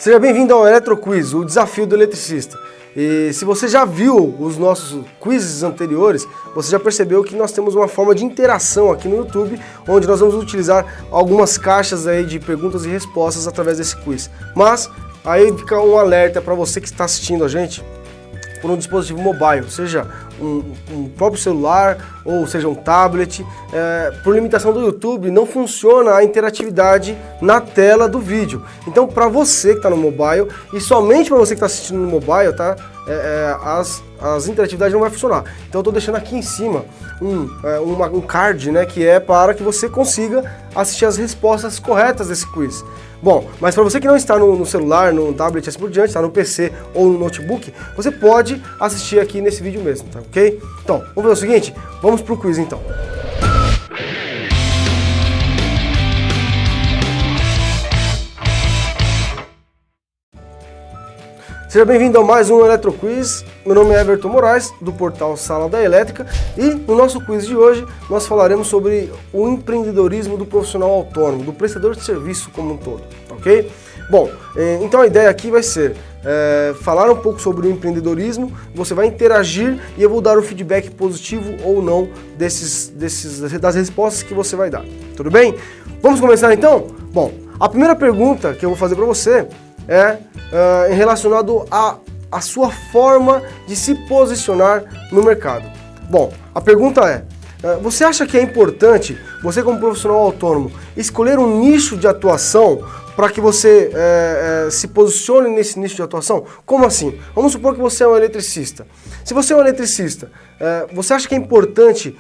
Seja bem-vindo ao Eletroquiz, o desafio do eletricista. E se você já viu os nossos quizzes anteriores, você já percebeu que nós temos uma forma de interação aqui no YouTube, onde nós vamos utilizar algumas caixas aí de perguntas e respostas através desse quiz. Mas aí fica um alerta para você que está assistindo a gente por um dispositivo mobile, seja um próprio celular ou seja um tablet. Por limitação do YouTube, não funciona a interatividade na tela do vídeo. Então, para você que está no mobile, e somente para você que está assistindo no mobile, tá? As interatividades não vai funcionar. Então eu estou deixando aqui em cima um card, né, que é para que você consiga assistir as respostas corretas desse quiz. Bom, mas para você que não está no celular, no tablet, assim por diante, está no PC ou no notebook, você pode assistir aqui nesse vídeo mesmo, tá ok? Então, vamos fazer o seguinte, vamos para o quiz então. Seja bem-vindo a mais um Eletroquiz. Meu nome é Everton Moraes, do portal Sala da Elétrica, e no nosso quiz de hoje nós falaremos sobre o empreendedorismo do profissional autônomo, do prestador de serviço como um todo, ok? Bom, então a ideia aqui vai ser falar um pouco sobre o empreendedorismo, você vai interagir e eu vou dar o feedback positivo ou não das respostas que você vai dar, tudo bem? Vamos começar então? Bom, a primeira pergunta que eu vou fazer para você é relacionado à sua forma de se posicionar no mercado. Bom, a pergunta é, você acha que é importante, você como profissional autônomo, escolher um nicho de atuação para que você se posicione nesse nicho de atuação? Como assim? Vamos supor que você é um eletricista. Se você é um eletricista, você acha que é importante,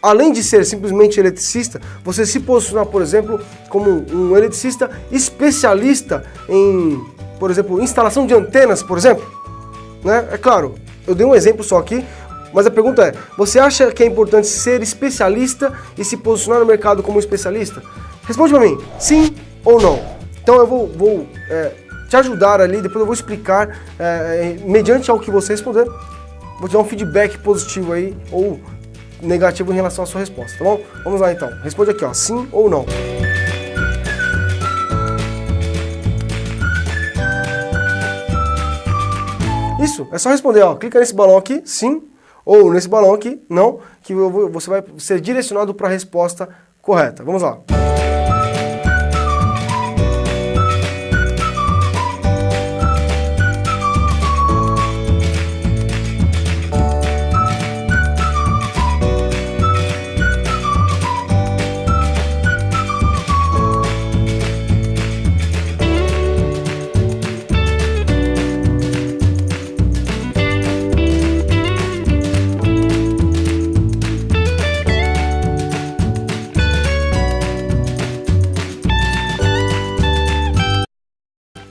além de ser simplesmente eletricista, você se posicionar, por exemplo, como um eletricista especialista em, por exemplo, instalação de antenas, por exemplo? Né? É claro, eu dei um exemplo só aqui, mas a pergunta é, você acha que é importante ser especialista e se posicionar no mercado como especialista? Responde para mim, sim ou não. Então eu vou te ajudar ali, depois eu vou explicar, mediante ao que você responder, vou te dar um feedback positivo aí, ou negativo em relação à sua resposta, tá bom? Vamos lá então, responde aqui, ó, sim ou não. Isso, é só responder, ó, clica nesse balão aqui, sim, ou nesse balão aqui, não, que você vai ser direcionado para a resposta correta. Vamos lá.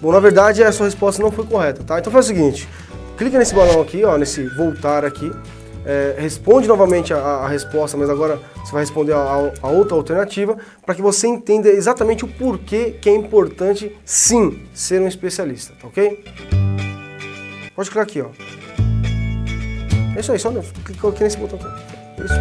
Bom, na verdade a sua resposta não foi correta, tá? Então faz o seguinte, clica nesse balão aqui, ó, nesse voltar aqui, responde novamente a resposta, mas agora você vai responder a outra alternativa, para que você entenda exatamente o porquê que é importante, sim, ser um especialista, tá ok? Pode clicar aqui, ó. É isso aí, só clica aqui nesse botão aqui. Isso.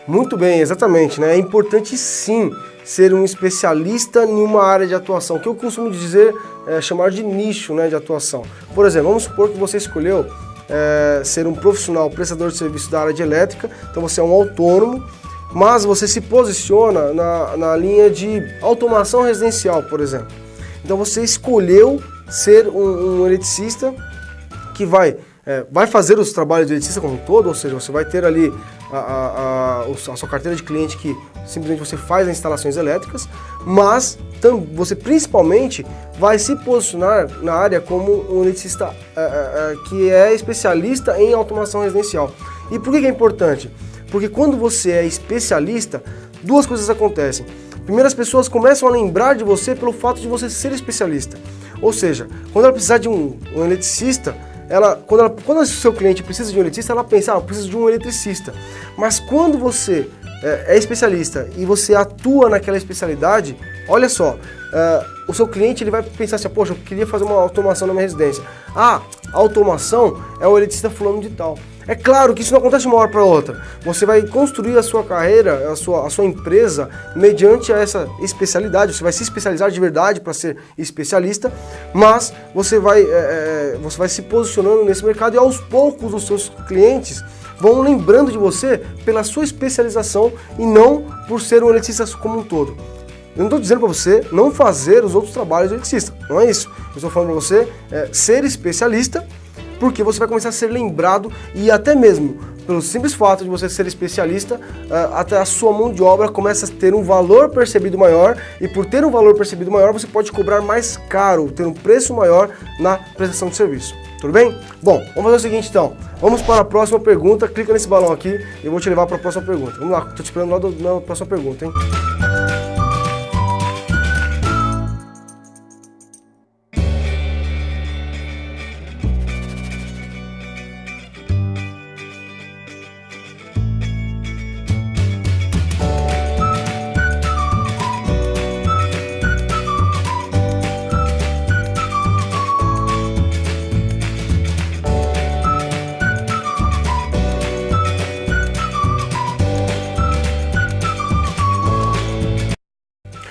Muito bem, exatamente, né? É importante sim ser um especialista em uma área de atuação, que eu costumo dizer, chamar de nicho, né, de atuação. Por exemplo, vamos supor que você escolheu ser um profissional prestador de serviço da área de elétrica, então você é um autônomo, mas você se posiciona na linha de automação residencial, por exemplo. Então você escolheu ser um eletricista que vai fazer os trabalhos de eletricista como um todo, ou seja, você vai ter ali a sua carteira de cliente que simplesmente você faz as instalações elétricas, mas você principalmente vai se posicionar na área como um eletricista que é especialista em automação residencial. E por que é importante? Porque quando você é especialista, duas coisas acontecem. Primeiro, as pessoas começam a lembrar de você pelo fato de você ser especialista. Ou seja, quando ela precisar de um eletricista, quando o seu cliente precisa de um eletricista, ela pensa, eu preciso de um eletricista. Mas quando você é especialista e você atua naquela especialidade, olha só, o seu cliente ele vai pensar assim, poxa, eu queria fazer uma automação na minha residência. A automação é o eletricista fulano de tal. É claro que isso não acontece de uma hora para outra. Você vai construir a sua carreira, a sua empresa, mediante essa especialidade. Você vai se especializar de verdade para ser especialista, mas você vai se posicionando nesse mercado e aos poucos os seus clientes vão lembrando de você pela sua especialização e não por ser um eletricista como um todo. Eu não estou dizendo para você não fazer os outros trabalhos de eletricista, não é isso. Eu estou falando para você ser especialista, porque você vai começar a ser lembrado e até mesmo pelo simples fato de você ser especialista, até a sua mão de obra começa a ter um valor percebido maior e por ter um valor percebido maior você pode cobrar mais caro, ter um preço maior na prestação de serviço. Tudo bem? Bom, vamos fazer o seguinte então, vamos para a próxima pergunta, clica nesse balão aqui e eu vou te levar para a próxima pergunta. Vamos lá, estou te esperando lá na próxima pergunta, hein?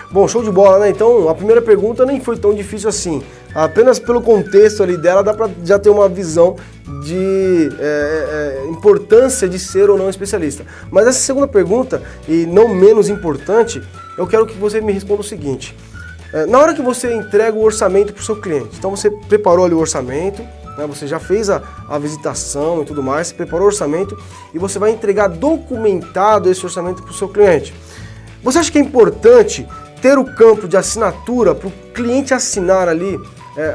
Bom, show de bola, né? Então, a primeira pergunta nem foi tão difícil assim. Apenas pelo contexto ali dela, dá pra já ter uma visão de importância de ser ou não especialista. Mas essa segunda pergunta, e não menos importante, eu quero que você me responda o seguinte. Na hora que você entrega o orçamento para o seu cliente, então você preparou ali o orçamento, né, você já fez a visitação e tudo mais, você preparou o orçamento e você vai entregar documentado esse orçamento para o seu cliente. Você acha que é importante ter o campo de assinatura para o cliente assinar ali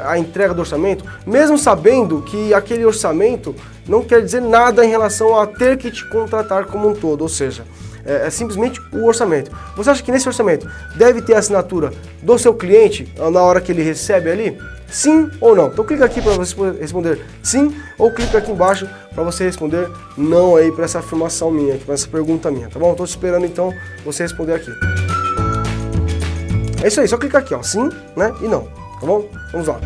a entrega do orçamento, mesmo sabendo que aquele orçamento não quer dizer nada em relação a ter que te contratar como um todo, ou seja, é simplesmente o orçamento. Você acha que nesse orçamento deve ter a assinatura do seu cliente na hora que ele recebe ali? Sim ou não? Então clica aqui para você responder sim ou clica aqui embaixo para você responder não aí para essa afirmação minha, para essa pergunta minha, tá bom? Estou esperando então você responder aqui. É isso aí, só clicar aqui, ó, sim, né, e não, tá bom? Vamos lá.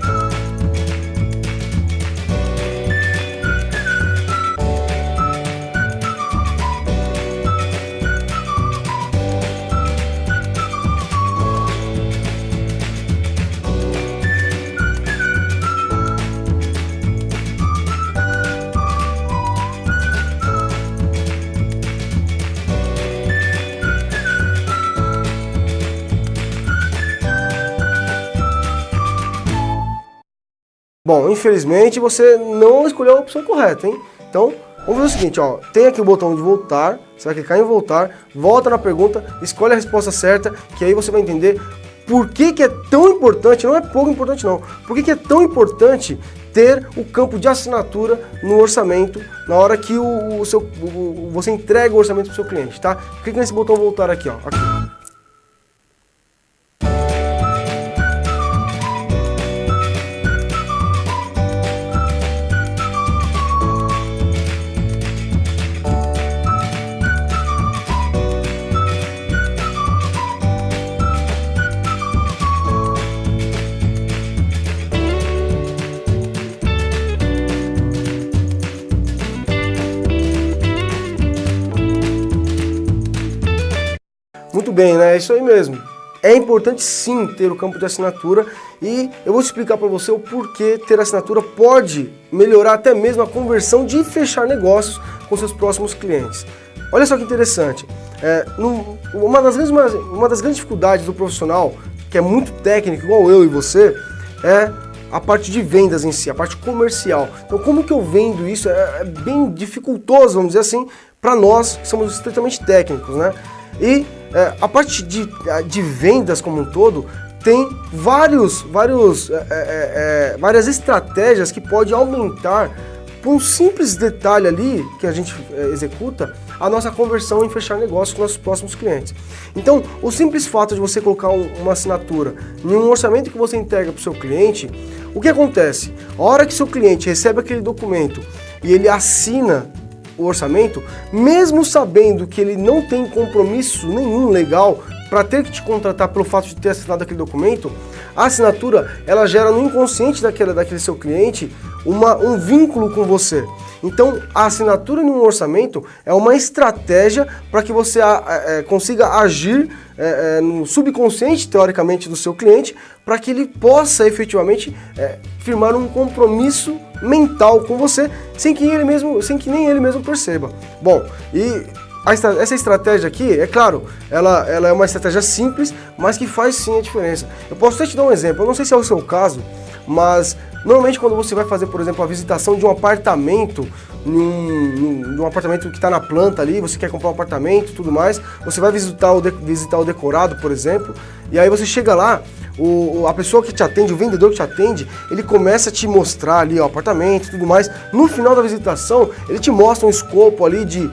Bom, infelizmente você não escolheu a opção correta, hein? Então, vamos fazer o seguinte, ó, tem aqui o botão de voltar, você vai clicar em voltar, volta na pergunta, escolhe a resposta certa, que aí você vai entender por que é tão importante, não é pouco importante não, por que é tão importante ter o campo de assinatura no orçamento na hora que você entrega o orçamento para o seu cliente, tá? Clica nesse botão voltar aqui, ó. Aqui. Muito bem, né? É isso aí mesmo. É importante sim ter o campo de assinatura e eu vou explicar para você o porquê ter assinatura pode melhorar até mesmo a conversão de fechar negócios com seus próximos clientes. Olha só que interessante, uma das grandes dificuldades do profissional, que é muito técnico, igual eu e você, é a parte de vendas em si, a parte comercial. Então como que eu vendo isso? É bem dificultoso, vamos dizer assim, para nós que somos estritamente técnicos, né? E a parte de vendas como um todo tem várias estratégias que podem aumentar por um simples detalhe ali que a gente executa, a nossa conversão em fechar negócio com nossos próximos clientes. Então, o simples fato de você colocar uma assinatura em um orçamento que você entrega para o seu cliente, o que acontece? A hora que seu cliente recebe aquele documento e ele assina o orçamento, mesmo sabendo que ele não tem compromisso nenhum legal para ter que te contratar pelo fato de ter assinado aquele documento, a assinatura ela gera no inconsciente daquele seu cliente um vínculo com você. Então, a assinatura em um orçamento é uma estratégia para que você consiga agir no subconsciente, teoricamente, do seu cliente, para que ele possa efetivamente firmar um compromisso mental com você, sem que nem ele mesmo perceba. Bom, e essa estratégia aqui, é claro, ela é uma estratégia simples, mas que faz sim a diferença. Eu posso até te dar um exemplo, eu não sei se é o seu caso, mas normalmente quando você vai fazer, por exemplo, a visitação de um apartamento, de um apartamento que está na planta ali, você quer comprar um apartamento e tudo mais, você vai visitar o decorado, por exemplo, e aí você chega lá, a pessoa que te atende, o vendedor que te atende, ele começa a te mostrar ali o apartamento e tudo mais. No final da visitação, ele te mostra um escopo ali de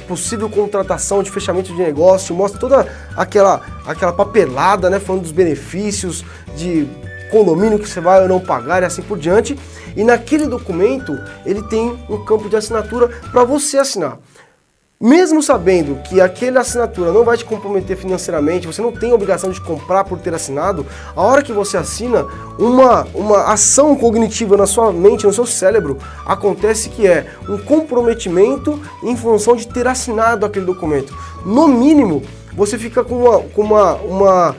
possível contratação, de fechamento de negócio, te mostra toda aquela papelada, né, falando dos benefícios, de condomínio que você vai ou não pagar e assim por diante. E naquele documento, ele tem um campo de assinatura para você assinar. Mesmo sabendo que aquela assinatura não vai te comprometer financeiramente, você não tem a obrigação de comprar por ter assinado, a hora que você assina, uma ação cognitiva na sua mente, no seu cérebro, acontece que é um comprometimento em função de ter assinado aquele documento. No mínimo, você fica com uma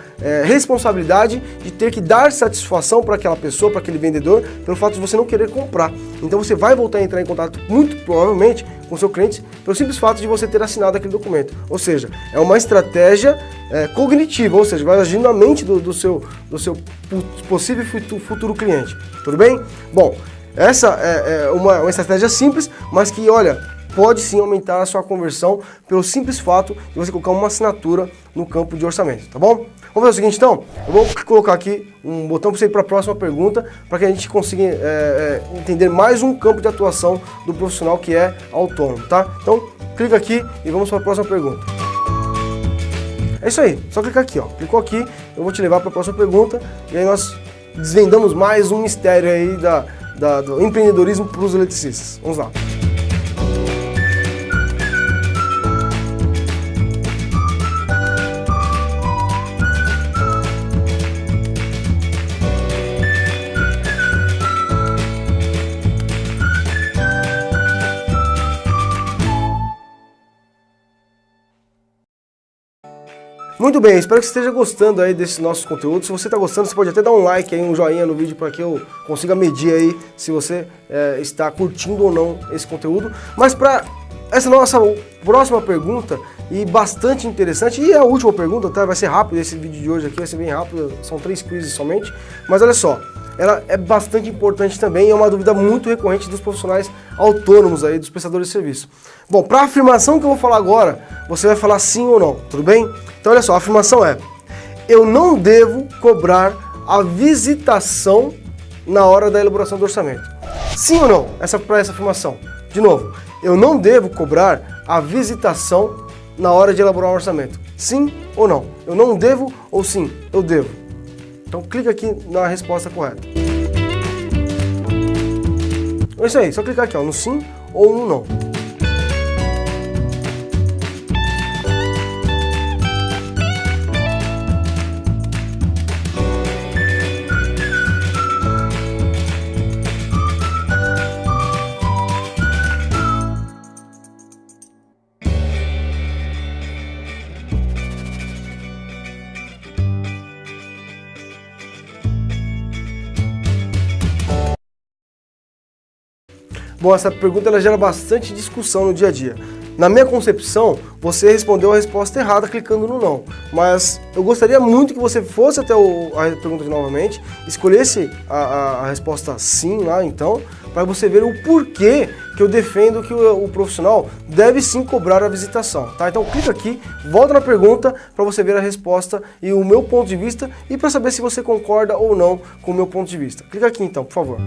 responsabilidade de ter que dar satisfação para aquela pessoa, para aquele vendedor, pelo fato de você não querer comprar. Então você vai voltar a entrar em contato, muito provavelmente, com o seu cliente, pelo simples fato de você ter assinado aquele documento. Ou seja, é uma estratégia cognitiva, ou seja, vai agir na mente do seu possível futuro cliente. Tudo bem? Bom, essa é uma estratégia simples, mas que, olha, pode sim aumentar a sua conversão pelo simples fato de você colocar uma assinatura no campo de orçamento, tá bom? Vamos ver o seguinte então, eu vou colocar aqui um botão para você ir para a próxima pergunta, para que a gente consiga entender mais um campo de atuação do profissional que é autônomo, tá? Então, clica aqui e vamos para a próxima pergunta. É isso aí, só clicar aqui, ó. Clicou aqui, eu vou te levar para a próxima pergunta e aí nós desvendamos mais um mistério aí do empreendedorismo para os eletricistas. Vamos lá. Muito bem, espero que você esteja gostando aí desse nosso conteúdo. Se você está gostando, você pode até dar um like aí, um joinha no vídeo para que eu consiga medir aí se você está curtindo ou não esse conteúdo. Mas para essa nossa próxima pergunta, e bastante interessante, e a última pergunta, tá? Vai ser rápido esse vídeo de hoje aqui, vai ser bem rápido, são 3 quizzes somente, mas olha só, ela é bastante importante também, é uma dúvida muito recorrente dos profissionais autônomos aí, dos prestadores de serviço. Bom, para a afirmação que eu vou falar agora, você vai falar sim ou não, tudo bem? Então olha só, a afirmação é: eu não devo cobrar a visitação na hora da elaboração do orçamento. Sim ou não? Para essa afirmação. De novo, eu não devo cobrar a visitação na hora de elaborar um orçamento. Sim ou não? Eu não devo ou sim? Eu devo. Então clica aqui na resposta correta. É isso aí, só clicar aqui ó, no sim ou no não. Bom, essa pergunta ela gera bastante discussão no dia a dia. Na minha concepção, você respondeu a resposta errada clicando no não. Mas eu gostaria muito que você fosse até a pergunta novamente, escolhesse a resposta sim lá então, para você ver o porquê que eu defendo que o profissional deve sim cobrar a visitação, tá? Então clica aqui, volta na pergunta para você ver a resposta e o meu ponto de vista e para saber se você concorda ou não com o meu ponto de vista. Clica aqui então, por favor.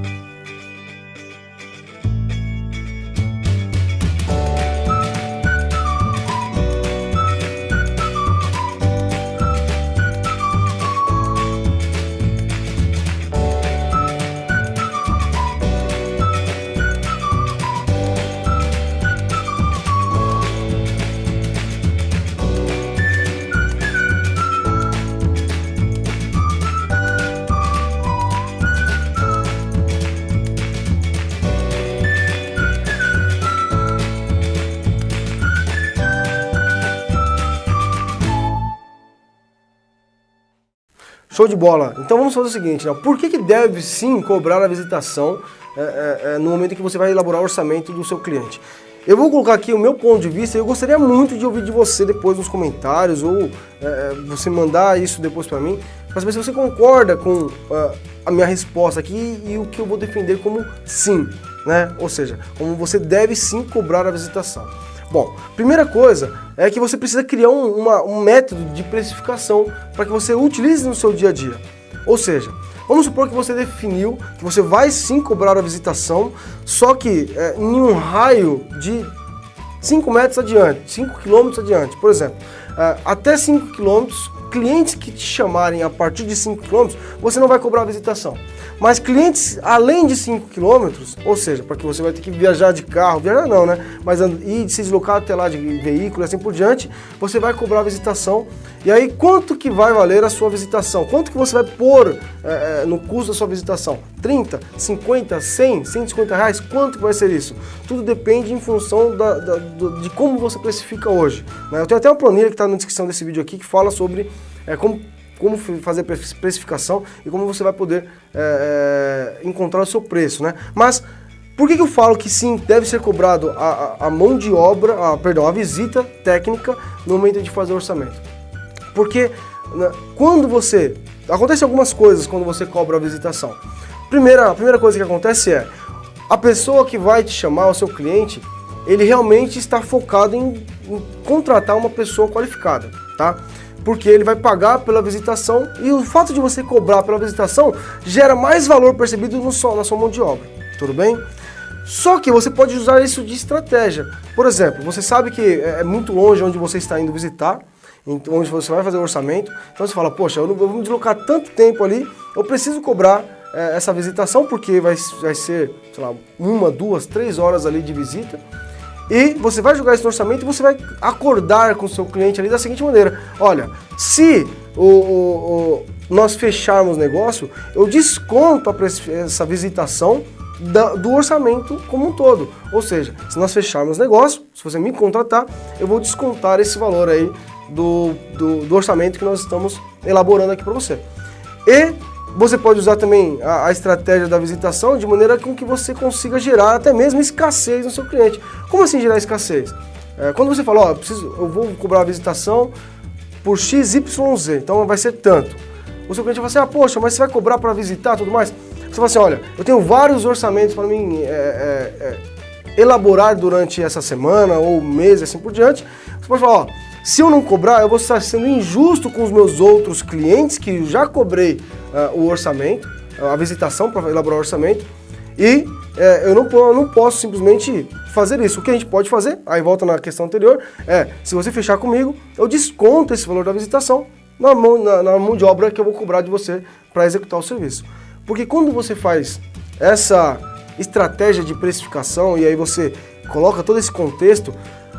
Show de bola. Então vamos fazer o seguinte, né? Por que deve sim cobrar a visitação no momento em que você vai elaborar o orçamento do seu cliente? Eu vou colocar aqui o meu ponto de vista e eu gostaria muito de ouvir de você depois nos comentários ou você mandar isso depois para mim, para saber se você concorda com a minha resposta aqui e o que eu vou defender como sim, né? Ou seja, como você deve sim cobrar a visitação. Bom, primeira coisa é que você precisa criar um método de precificação para que você utilize no seu dia a dia. Ou seja, vamos supor que você definiu que você vai sim cobrar a visitação, só que em um raio de 5 metros adiante, 5 quilômetros adiante. Por exemplo, até 5 quilômetros, clientes que te chamarem a partir de 5 quilômetros, você não vai cobrar a visitação. Mas clientes além de 5 quilômetros, ou seja, para que você vai ter que viajar de carro, viajar não, né? Mas ir se deslocar até lá de veículo e assim por diante, você vai cobrar a visitação. E aí, quanto que vai valer a sua visitação? Quanto que você vai pôr no custo da sua visitação? 30, 50, 100, 150 reais? Quanto que vai ser isso? Tudo depende em função de como você precifica hoje, né? Eu tenho até uma planilha que está na descrição desse vídeo aqui que fala sobre como fazer precificação e como você vai poder encontrar o seu preço, né? Mas por que eu falo que sim, deve ser cobrado a mão de obra, a visita técnica no momento de fazer o orçamento? Porque quando acontece algumas coisas quando você cobra a visitação. A primeira coisa que acontece é a pessoa que vai te chamar, o seu cliente, ele realmente está focado em contratar uma pessoa qualificada, tá? Porque ele vai pagar pela visitação e o fato de você cobrar pela visitação gera mais valor percebido na sua mão de obra, tudo bem? Só que você pode usar isso de estratégia. Por exemplo, você sabe que é muito longe onde você está indo visitar, onde você vai fazer o orçamento, então você fala, poxa, eu vou me deslocar tanto tempo ali, eu preciso cobrar essa visitação porque vai ser, sei lá, 1, 2, 3 horas ali de visita. E você vai jogar esse no orçamento e você vai acordar com o seu cliente ali da seguinte maneira: olha, se nós fecharmos o negócio, eu desconto essa visitação do orçamento como um todo. Ou seja, se nós fecharmos o negócio, se você me contratar, eu vou descontar esse valor aí do orçamento que nós estamos elaborando aqui para você. E você pode usar também a estratégia da visitação de maneira com que você consiga gerar até mesmo escassez no seu cliente. Como assim gerar escassez? Quando você fala, ó, eu vou cobrar a visitação por XYZ, então vai ser tanto. O seu cliente vai assim, poxa, mas você vai cobrar para visitar e tudo mais? Você fala assim, olha, eu tenho vários orçamentos para mim elaborar durante essa semana ou mês e assim por diante. Você pode falar, ó, se eu não cobrar, eu vou estar sendo injusto com os meus outros clientes que já cobrei o orçamento, a visitação para elaborar o orçamento, e eu não posso simplesmente fazer isso. O que a gente pode fazer, aí volta na questão anterior, se você fechar comigo, eu desconto esse valor da visitação na mão de obra que eu vou cobrar de você para executar o serviço. Porque quando você faz essa estratégia de precificação e aí você coloca todo esse contexto,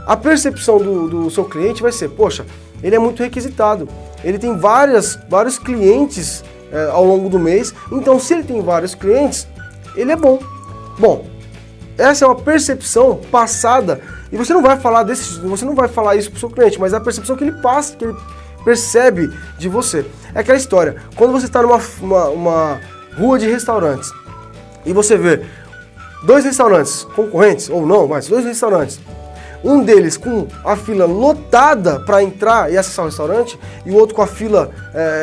a percepção do seu cliente vai ser, poxa, ele é muito requisitado, ele tem vários clientes ao longo do mês, então se ele tem vários clientes, ele é bom. Bom, essa é uma percepção passada e você não vai falar isso para o seu cliente, mas é a percepção que ele passa, que ele percebe de você. É aquela história, quando você está numa rua de restaurantes e você vê 2 restaurantes concorrentes, ou não, mas 2 restaurantes, um deles com a fila lotada para entrar e acessar o restaurante e o outro com a fila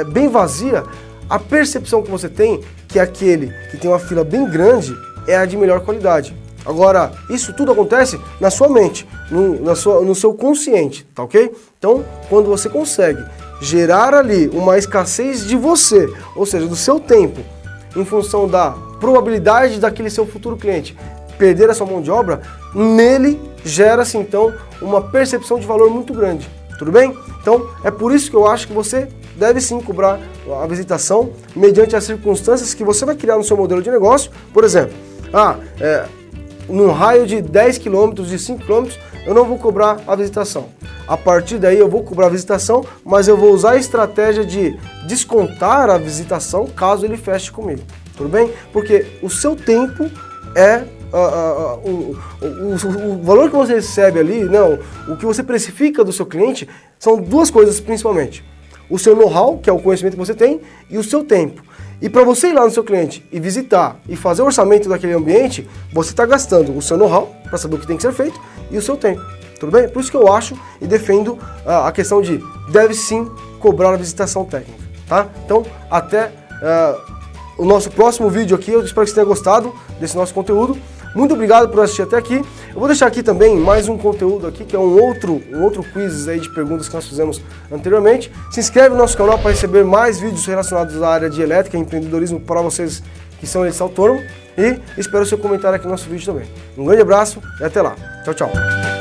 bem vazia, a percepção que você tem que aquele que tem uma fila bem grande é a de melhor qualidade. Agora, isso tudo acontece na sua mente, no seu consciente, tá ok? Então, quando você consegue gerar ali uma escassez de você, ou seja, do seu tempo, em função da probabilidade daquele seu futuro cliente perder a sua mão de obra, nele gera-se então uma percepção de valor muito grande, tudo bem? Então é por isso que eu acho que você deve sim cobrar a visitação mediante as circunstâncias que você vai criar no seu modelo de negócio. Por exemplo, num raio de 10 km, de 5 km, eu não vou cobrar a visitação. A partir daí eu vou cobrar a visitação, mas eu vou usar a estratégia de descontar a visitação caso ele feche comigo, tudo bem? Porque o seu tempo o valor que você recebe ali, não, o que você precifica do seu cliente, são 2 coisas principalmente. o seu know-how, que é o conhecimento que você tem, e o seu tempo. E para você ir lá no seu cliente e visitar e fazer o orçamento daquele ambiente, você está gastando o seu know-how para saber o que tem que ser feito e o seu tempo. Tudo bem? Por isso que eu acho e defendo a questão de deve sim cobrar a visitação técnica. Tá? Então, até o nosso próximo vídeo aqui. Eu espero que você tenha gostado desse nosso conteúdo. Muito obrigado por assistir até aqui. Eu vou deixar aqui também mais um conteúdo aqui, que é um outro quiz aí de perguntas que nós fizemos anteriormente. Se inscreve no nosso canal para receber mais vídeos relacionados à área de elétrica e empreendedorismo para vocês que são eleitos autônomos. E espero o seu comentário aqui no nosso vídeo também. Um grande abraço e até lá. Tchau, tchau.